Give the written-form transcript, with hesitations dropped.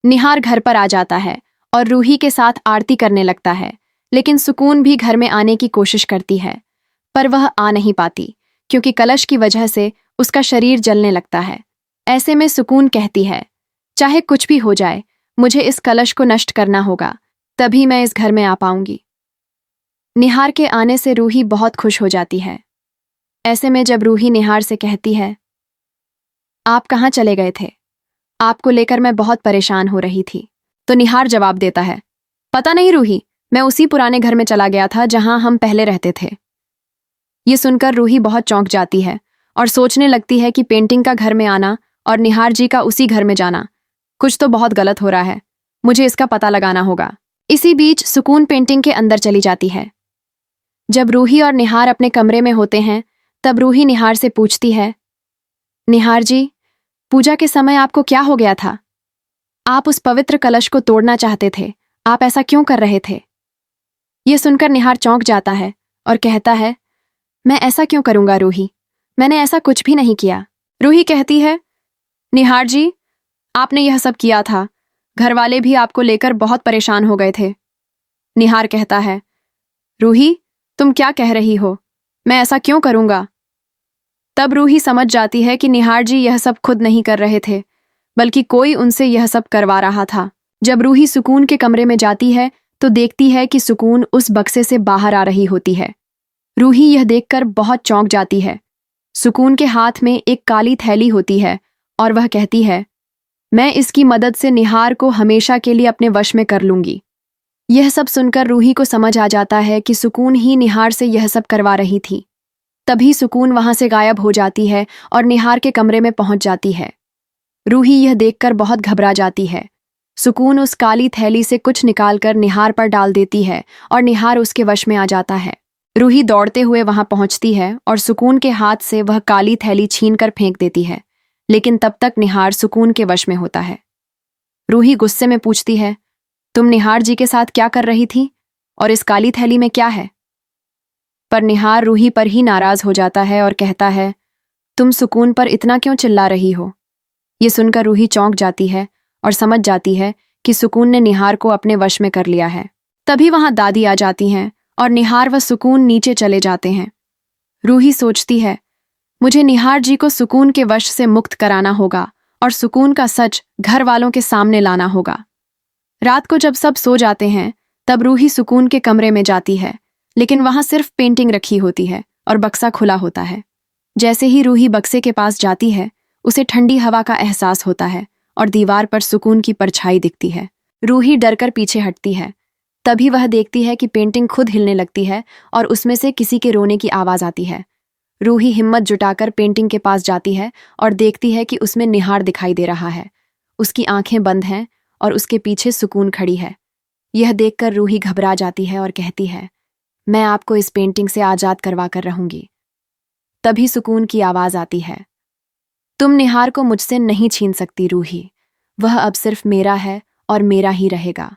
निहार घर पर आ जाता है और रूही के साथ आरती करने लगता है, लेकिन सुकून भी घर में आने की कोशिश करती है, पर वह आ नहीं पाती क्योंकि कलश की वजह से उसका शरीर जलने लगता है। ऐसे में सुकून कहती है, चाहे कुछ भी हो जाए, मुझे इस कलश को नष्ट करना होगा, तभी मैं इस घर में आ पाऊंगी। निहार के आने से रूही बहुत खुश हो जाती है। ऐसे में जब रूही निहार से कहती है, आप कहाँ चले गए थे? आपको लेकर मैं बहुत परेशान हो रही थी। तो निहार जवाब देता है, पता नहीं रूही, मैं उसी पुराने घर में चला गया था जहां हम पहले रहते थे। ये सुनकर रूही बहुत चौंक जाती है और सोचने लगती है कि पेंटिंग का घर में आना और निहार जी का उसी घर में जाना, कुछ तो बहुत गलत हो रहा है, मुझे इसका पता लगाना होगा। इसी बीच सुकून पेंटिंग के अंदर चली जाती है। जब रूही और निहार अपने कमरे में होते हैं, तब रूही निहार से पूछती है, निहार जी, पूजा के समय आपको क्या हो गया था? आप उस पवित्र कलश को तोड़ना चाहते थे, आप ऐसा क्यों कर रहे थे? ये सुनकर निहार चौंक जाता है और कहता है, मैं ऐसा क्यों करूंगा रूही, मैंने ऐसा कुछ भी नहीं किया। रूही कहती है, निहार जी, आपने यह सब किया था, घर वाले भी आपको लेकर बहुत परेशान हो गए थे। निहार कहता है, रूही, तुम क्या कह रही हो, मैं ऐसा क्यों करूंगा? तब रूही समझ जाती है कि निहार जी यह सब खुद नहीं कर रहे थे, बल्कि कोई उनसे यह सब करवा रहा था। जब रूही सुकून के कमरे में जाती है तो देखती है कि सुकून उस बक्से से बाहर आ रही होती है। रूही यह देखकर बहुत चौंक जाती है। सुकून के हाथ में एक काली थैली होती है और वह कहती है, मैं इसकी मदद से निहार को हमेशा के लिए अपने वश में कर लूंगी। यह सब सुनकर रूही को समझ आ जाता है कि सुकून ही निहार से यह सब करवा रही थी। तभी सुकून वहां से गायब हो जाती है और निहार के कमरे में पहुंच जाती है। रूही यह देखकर बहुत घबरा जाती है। सुकून उस काली थैली से कुछ निकालकर निहार पर डाल देती है और निहार उसके वश में आ जाता है। रूही दौड़ते हुए वहां पहुंचती है और सुकून के हाथ से वह काली थैली छीनकर फेंक देती है, लेकिन तब तक निहार सुकून के वश में होता है। रूही गुस्से में पूछती है, तुम निहार जी के साथ क्या कर रही थी और इस काली थैली में क्या है? पर निहार रूही पर ही नाराज हो जाता है और कहता है, तुम सुकून पर इतना क्यों चिल्ला रही हो? ये सुनकर रूही चौंक जाती है और समझ जाती है कि सुकून ने निहार को अपने वश में कर लिया है। तभी वहां दादी आ जाती हैं और निहार व सुकून नीचे चले जाते हैं। रूही सोचती है, मुझे निहार जी को सुकून के वश से मुक्त कराना होगा और सुकून का सच घर वालों के सामने लाना होगा। रात को जब सब सो जाते हैं, तब रूही सुकून के कमरे में जाती है, लेकिन वहां सिर्फ पेंटिंग रखी होती है और बक्सा खुला होता है। जैसे ही रूही बक्से के पास जाती है, उसे ठंडी हवा का एहसास होता है और दीवार पर सुकून की परछाई दिखती है। रूही डरकर पीछे हटती है। तभी वह देखती है कि पेंटिंग खुद हिलने लगती है और उसमें से किसी के रोने की आवाज आती है। रूही हिम्मत जुटाकर पेंटिंग के पास जाती है और देखती है कि उसमें निहार दिखाई दे रहा है। उसकी आंखें बंद हैं और उसके पीछे सुकून खड़ी है। यह देखकर रूही घबरा जाती है और कहती है, मैं आपको इस पेंटिंग से आजाद करवा कर रहूंगी। तभी सुकून की आवाज आती है, तुम निहार को मुझसे नहीं छीन सकती रूही, वह अब सिर्फ मेरा है और मेरा ही रहेगा।